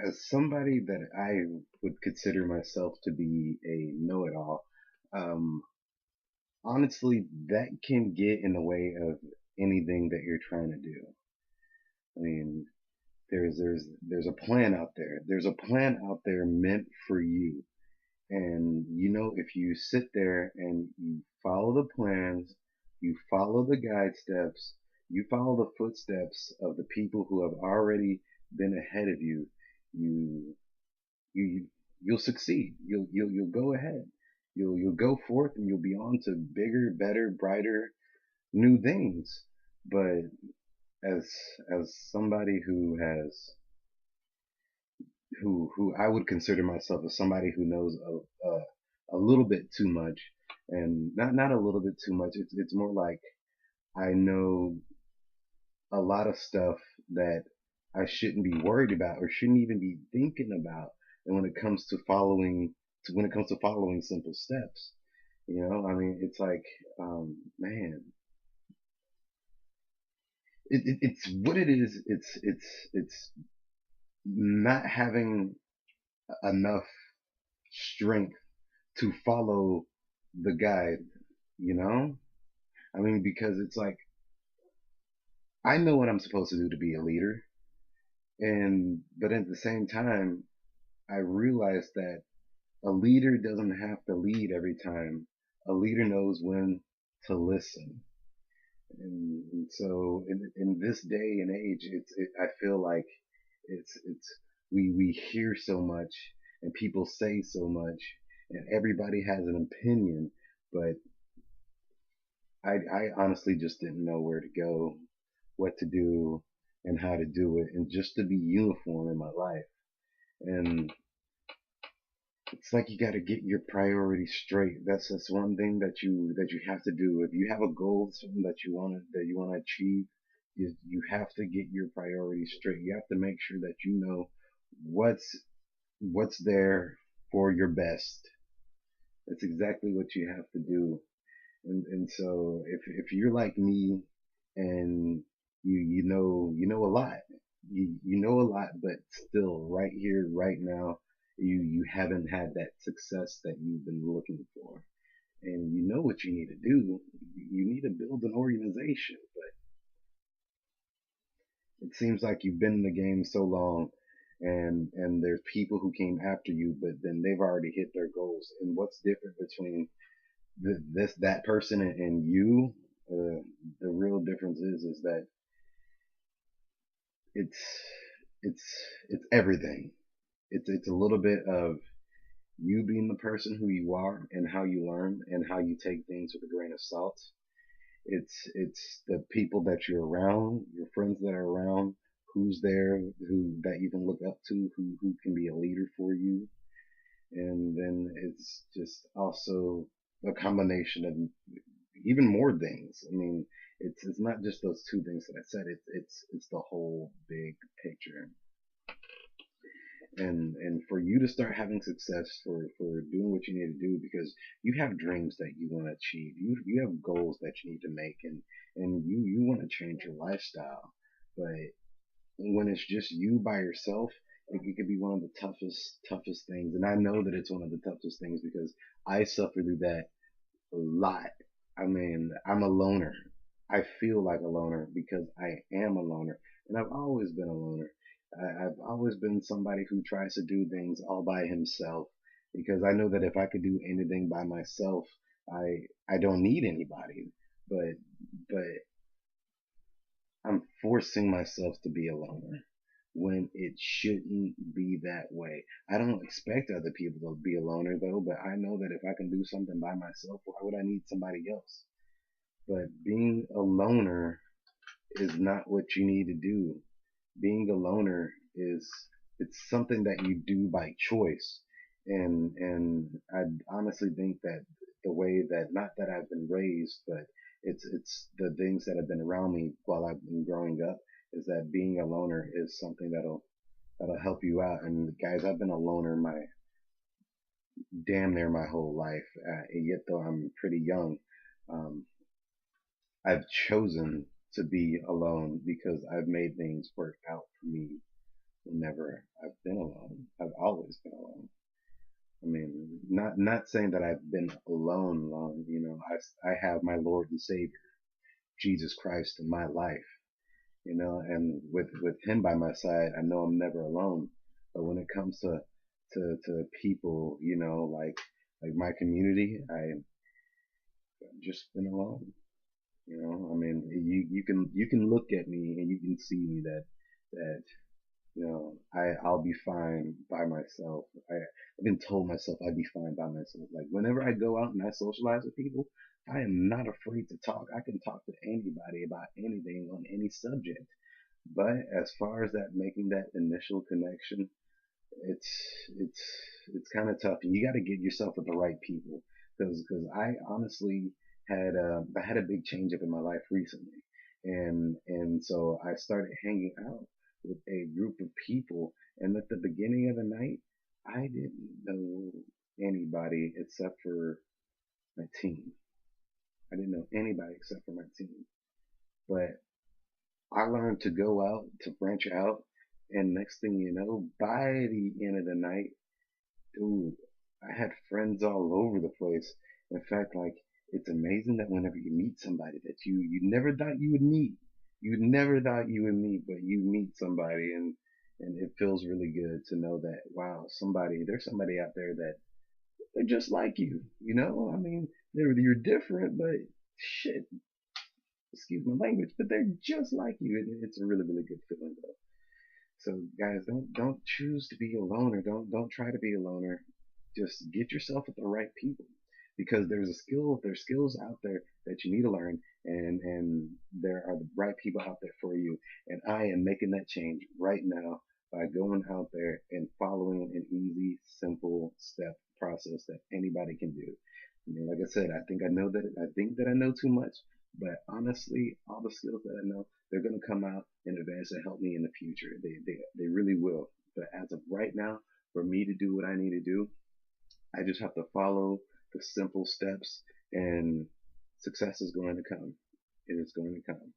As somebody that I would consider myself to be a know-it-all, um, honestly, that can get in the way of anything that you're trying to do. I mean, there's a plan out there. There's a plan out there meant for you. And if you sit there and you follow the plans, you follow the guide steps, you follow the footsteps of the people who have already been ahead of you, you you you'll succeed. You'll go ahead. You'll go forth and you'll be on to bigger, better, brighter, new things. But as as somebody who I would consider myself as somebody who knows a little bit too much, and not a little bit too much. It's more like I know a lot of stuff that I shouldn't be worried about or shouldn't even be thinking about. And when it comes to following simple steps, I mean, it's like, man, it's what it is. It's not having enough strength to follow the guide, you know? I mean, because it's like, I know what I'm supposed to do to be a leader. But at the same time, I realize that a leader doesn't have to lead every time. A leader knows when to listen. And so in this day and age, I feel like we hear so much and people say so much and everybody has an opinion, but I honestly just didn't know where to go, what to do, and how to do it, and just to be uniform in my life. And it's like you got to get your priorities straight. That's one thing that you have to do. If you have a goal, something that you want to achieve, you have to get your priorities straight. You have to make sure that you know what's what's there for your best. That's exactly what you have to do. And so if you're like me and you know a lot, you know a lot, but still right here, right now, you haven't had that success that you've been looking for. And you know what you need to do. You need to build an organization, but it seems like you've been in the game so long and there's people who came after you, but then they've already hit their goals. And what's different between that person and you, the real difference is that it's it's it's everything. It's a little bit of you being the person who you are and how you learn and how you take things with a grain of salt. It's the people that you're around, your friends that are around, who's there, who that you can look up to, who can be a leader for you. And then it's just also a combination of even more things. I mean, it's not just those two things that I said. It's the whole big picture. And for you to start having success, for doing what you need to do, because you have dreams that you want to achieve. You have goals that you need to make, and you want to change your lifestyle. But when it's just you by yourself, it could be one of the toughest things. And I know that it's one of the toughest things because I suffer through that a lot. I mean, I'm a loner. I feel like a loner because I am a loner, and I've always been a loner. I've always been somebody who tries to do things all by himself because I know that if I could do anything by myself, I don't need anybody. But I'm forcing myself to be a loner when it shouldn't be that way. I don't expect other people to be a loner though, but I know that if I can do something by myself, why would I need somebody else? But being a loner is not what you need to do. Being a loner is it's something that you do by choice. And I honestly think that the way that not that I've been raised, but it's the things that have been around me while I've been growing up is that being a loner is something that'll help you out. And guys, I've been a loner my damn near my whole life. Yet though I'm pretty young, um, I've chosen to be alone because I've made things work out for me. whenever I've been alone. I've always been alone. I mean, not saying that I've been alone. You know, I have my Lord and Savior, Jesus Christ, in my life. You know, and with Him by my side, I know I'm never alone. But when it comes to people, you know, like my community, I've just been alone. You know, I mean, you can look at me and you can see me that you know, I'll be fine by myself. I've been told myself I'd be fine by myself. Like whenever I go out and I socialize with people, I am not afraid to talk. I can talk to anybody about anything on any subject. But as far as that making that initial connection, it's it's it's kind of tough, and you got to get yourself with the right people. Because I honestly I had a big change up in my life recently, and so I started hanging out with a group of people, and at the beginning of the night, I didn't know anybody except for my team. I didn't know anybody except for my team, but I learned to go out, to branch out, and next thing you know, by the end of the night, dude, I had friends all over the place. In fact, like, it's amazing that whenever you meet somebody that you never thought you never thought you would meet, but you meet somebody, and it feels really good to know that, wow, there's somebody out there that they're just like you know? I mean, you're different, but shit, excuse my language, but they're just like you. It's a really, really good feeling though. So guys, don't choose to be a loner. Don't try to be a loner. Just get yourself with the right people, because there's skills out there that you need to learn, and there are the right people out there for you. And I am making that change right now by going out there and following an easy, simple step process that anybody can do. I mean, like I said, I think that I know too much, but honestly, all the skills that I know, they're gonna come out in advance to help me in the future. They really will. But as of right now, for me to do what I need to do, I just have to follow the simple steps, and success is going to come. It is going to come.